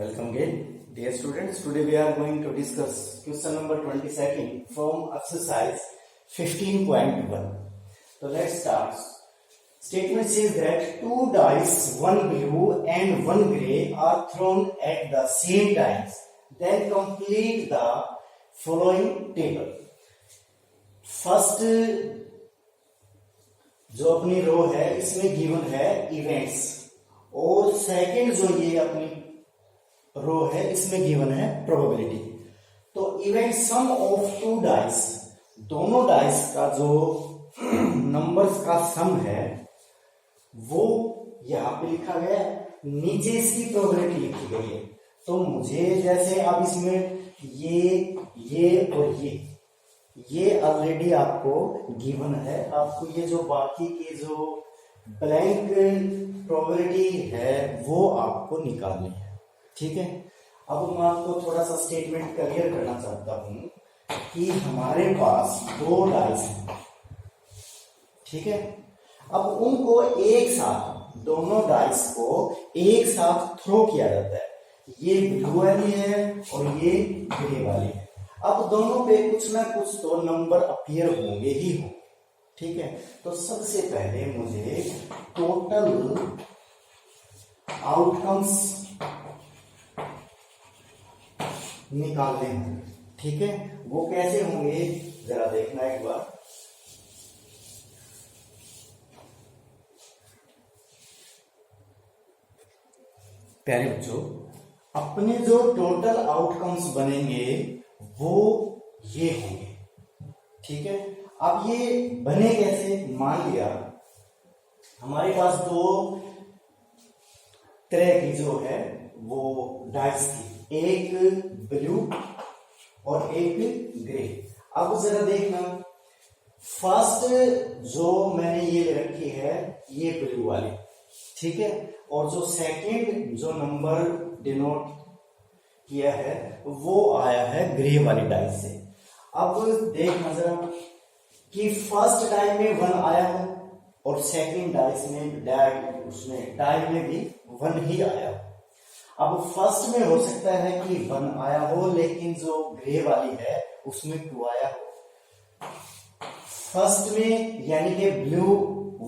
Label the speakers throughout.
Speaker 1: Welcome again, dear students. Today we are going to discuss question number 22 from exercise 15.1. So let's start. Statement says that two dice, one blue and one grey, are thrown at the same time. Then complete the following table. First जो अपनी रो है इसमें given है events, और second जो ये अपनी रो है इसमें गिवन है प्रोबेबिलिटी. तो event sum of two dice, दोनों डाइस का जो नंबर्स का सम है वो यहां पे लिखा गया है, नीचे इसकी प्रोबेबिलिटी लिखी गई है. तो मुझे जैसे अब इसमें ये और ये ऑलरेडी आपको गिवन है. आपको ये जो बाकी के जो ब्लैंक प्रोबेबिलिटी है वो आपको निकालनी है. ठीक है. अब मैं आपको थोड़ा सा स्टेटमेंट क्लियर करना चाहता हूं कि हमारे पास दो डाइस हैं. ठीक है. अब उनको एक साथ, दोनों डाइस को एक साथ थ्रो किया जाता है. ये ब्लू वाली है और ये ग्रे वाली है. अब दोनों पे कुछ ना कुछ तो नंबर अपीयर होंगे ही हो. ठीक है. तो सबसे पहले मुझे टोटल आउटकम्स निकालने होंगे. ठीक है. वो कैसे होंगे जरा देखना एक बार. प्यारे बच्चों, अपने जो टोटल आउटकम्स बनेंगे वो ये होंगे. ठीक है. अब ये बने कैसे, मान लिया हमारे पास दो तरह की जो है वो डाइस थी, एक ब्लू और एक ग्रे. अब जरा देखना, फर्स्ट जो मैंने ये रखी है ये ब्लू वाली. ठीक है. और जो सेकंड जो नंबर डिनोट किया है वो आया है ग्रे वाली डाइस से. अब देखना जरा कि फर्स्ट डाई में 1 आया है और सेकंड डाइस में डाई में भी 1 ही आया. अब फर्स्ट में हो सकता है कि 1 आया हो, लेकिन जो ग्रे वाली है उसमें 2 आया हो. फर्स्ट में यानी कि ब्लू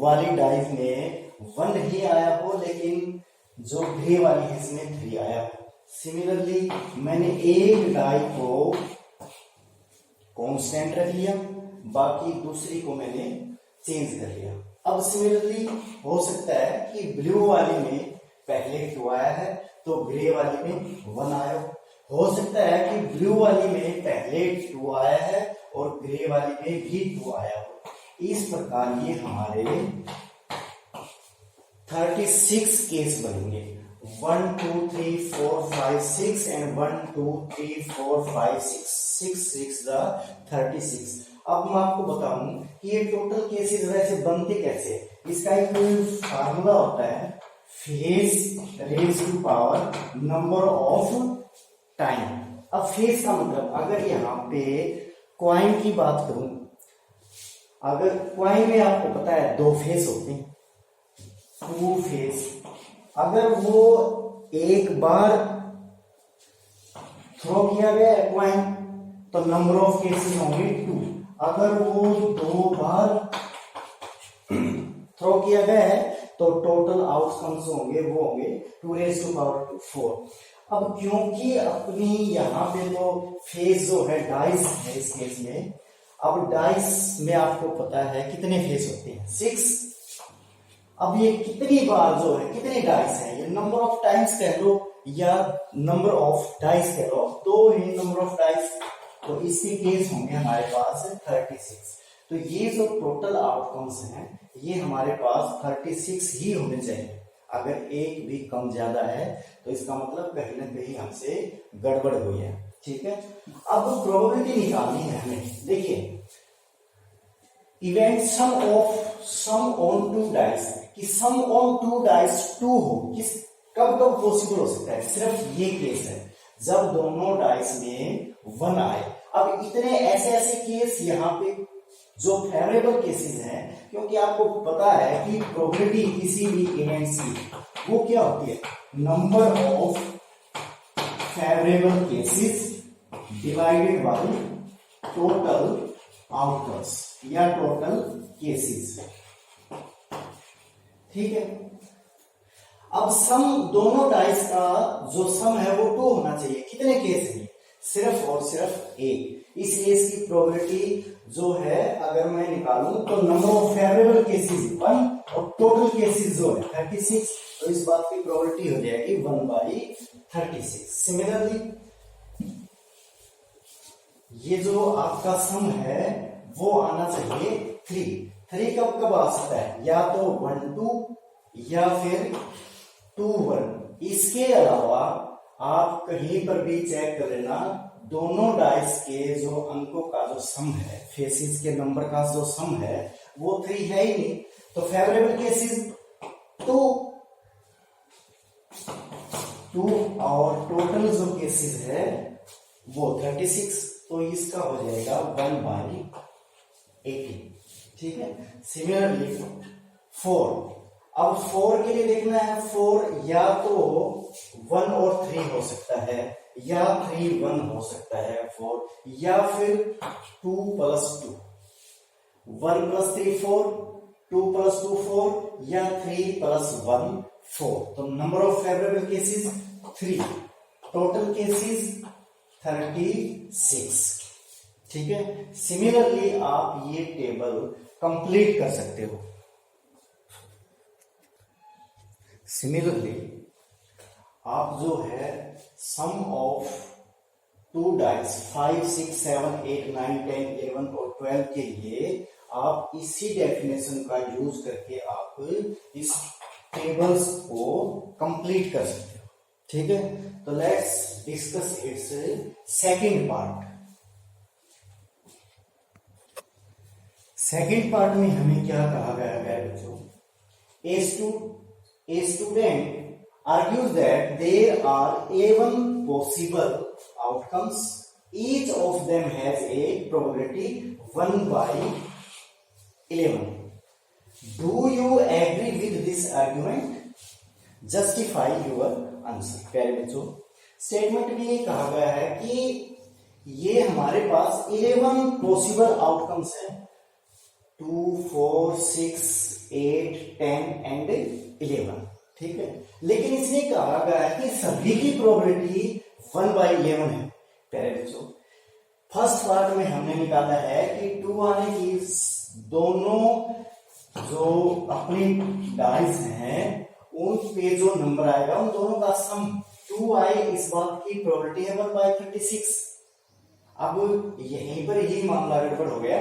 Speaker 1: वाली डाइस में 1 ही आया हो, लेकिन जो ग्रे वाली है इसमें 3 आया हो. सिमिलरली मैंने एक डाई को कांस्टेंट रख लिया, बाकी दूसरी को मैंने चेंज कर लिया. अब सिमिलरली हो सकता है कि ब्लू वाली में पहले 2 आया है तो ग्रे वाली में 1 आया हो सकता है कि ब्लू वाली में पहले 2 आया है और ग्रे वाली में भी 2 आया हो. इस प्रकार ये हमारे 36 केस बनेंगे. 1 2 3 4 5 6 एंड 1 2 3 4 5 6 द 36. अब मैं आपको बताऊं कि ये टोटल केसेस वैसे बनते कैसे. इसका एक फार्मूला होता है, phase raise to power number of time. अब फेज का मतलब, अगर यहाँ पे क्वाइन की बात करूं, अगर क्वाइन में आपको पता है 2 फेज होते हैं, 2 फेज. अगर वो एक बार थ्रो किया गया है क्वाइन तो नंबर ऑफ केसेस होंगे 2. अगर वो 2 बार थ्रो किया गया है तो टोटल आउटकम्स होंगे वो होंगे 2 raised to power 4. अब क्योंकि अपनी यहाँ पे तो फेज जो है डाइस है इस केस में, अब डाइस में आपको पता है कितने फेज होते हैं, 6. अब ये कितनी बार जो है, कितने डाइस है, ये नंबर ऑफ टाइम्स कह लो या नंबर ऑफ डाइस कह लो, 2 ही नंबर ऑफ डाइस. तो इसके केस होंगे हमारे पास 36. तो ये जो टोटल आउटकम्स हैं ये हमारे पास 36 ही होने चाहिए. अगर एक भी कम ज्यादा है तो इसका मतलब कहीं ना कहीं हमसे गड़बड़ हुई है. ठीक है. अब प्रोबेबिलिटी निकालनी है हमें. देखिए, event sum on two dice, कि सम ऑन टू डाइस 2 हो, किस कब पॉसिबल हो सकता है, सिर्फ ये केस है जब दोनों डाइस में 1 आए. अब इतने ऐसे केस यहाँ पे जो फेवरेबल केसेस हैं, क्योंकि आपको पता है कि प्रोबेबिलिटी किसी भी इवेंट्स की वो क्या होती है, number of favourable cases divided by total outcomes या टोटल केसेस। ठीक है, अब सम दोनों डाइस का जो सम है वो 2 होना चाहिए। कितने केस हैं? सिर्फ और सिर्फ एक। इसलिए इसकी प्रोबेबिलिटी जो है अगर मैं निकालूं तो नंबर ऑफ फेवरेबल केसेस 1 और टोटल केसेस जो है 36, तो इस बात की प्रोबेबिलिटी हो जाएगी 1/36। सिमिलरली ये जो आपका सम है वो आना चाहिए 3 कब कब आ सकता है? या तो 1 2 या फिर 2 1। इसके अलावा आप कहीं पर भी चेक कर लेना, दोनों डाइस के जो अंकों का जो सम है, फेसिस के नंबर का जो सम है वो 3 है ही नहीं। तो फेवरेबल केसेस 2 और टोटल जो केसेस है वो 36, तो इसका हो जाएगा 1/18। ठीक है, सिमिलरली 4। अब 4 के लिए देखना है, 4 या तो 1 और 3 हो सकता है या 3 1 हो सकता है 4, या फिर 2 + 2, 1 + 3 4, 2 + 2 4 या 3 + 1 4। तो number of favourable cases 3, total cases 36। ठीक है, सिमिलरली आप ये टेबल कंप्लीट कर सकते हो। सिमिलरली आप जो है सम ऑफ 2 डाइस 5 6 7 8 9 10 11 और 12 के लिए आप इसी डेफिनेशन का यूज करके आप इस टेबल्स को कंप्लीट कर सकते हो। ठीक है, तो let's discuss it's second part. Second part में हमें क्या कहा गया है बच्चों? A student argues that there are A1 possible outcomes. Each of them has a probability 1/11. Do you agree with this argument? Justify your answer. प्यारे बच्चों, statement में ये कहा गया है कि ये हमारे पास 11 पॉसिबल आउटकम्स हैं, 2 4 6 8 10 एंड 11। ठीक है, लेकिन इसने कहा गया है कि सभी की प्रोबेबिलिटी 1/11 है। प्यारे बच्चों, फर्स्ट पार्ट में हमने निकाला है कि 2 आने की दोनों जो अपनी डाइस हैं उन पे जो नंबर आएगा उन दोनों का सम 2 आए, इस बात की प्रोबेबिलिटी है 1/36। अब यहीं पर ही मामला गड़बड़ हो गया।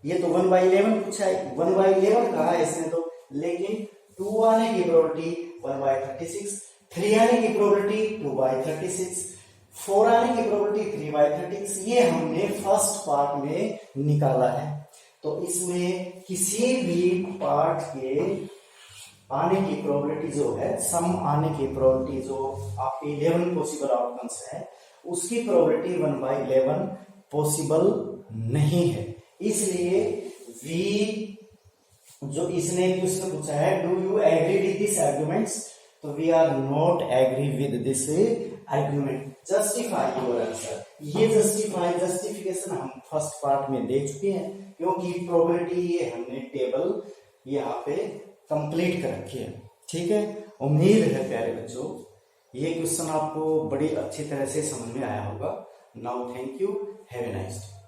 Speaker 1: ये तो 1/11 पूछा है, 1/11 कहा है इसने तो, लेकिन 2 आने की प्रोबेबिलिटी 1/36, 3 आने की प्रोबेबिलिटी 2/36, 4 आने की प्रोबेबिलिटी 3/36। ये हमने फर्स्ट पार्ट में निकाला है। तो इसमें किसी भी पार्ट के आने की प्रोबेबिलिटी जो है, सम आने की प्रोबेबिलिटी जो आपके 11 पॉसिबल आउटकम्स है उसकी प्रोबेबिलिटी 1/11 पॉसिबल नहीं है। इसलिए वी जो इसने क्वेश्चन पूछा है, do you agree with this arguments, तो we are not agree with this argument. Justify your answer. ये जस्टिफिकेशन हम फर्स्ट पार्ट में दे चुके हैं, क्योंकि प्रोबेबिलिटी ये हमने टेबल यहाँ पे कंप्लीट कर रखी है। ठीक है, उम्मीद है प्यारे बच्चों ये क्वेश्चन आपको बड़ी अच्छी तरह से समझ में आया होगा। Now thank you, have a nice day.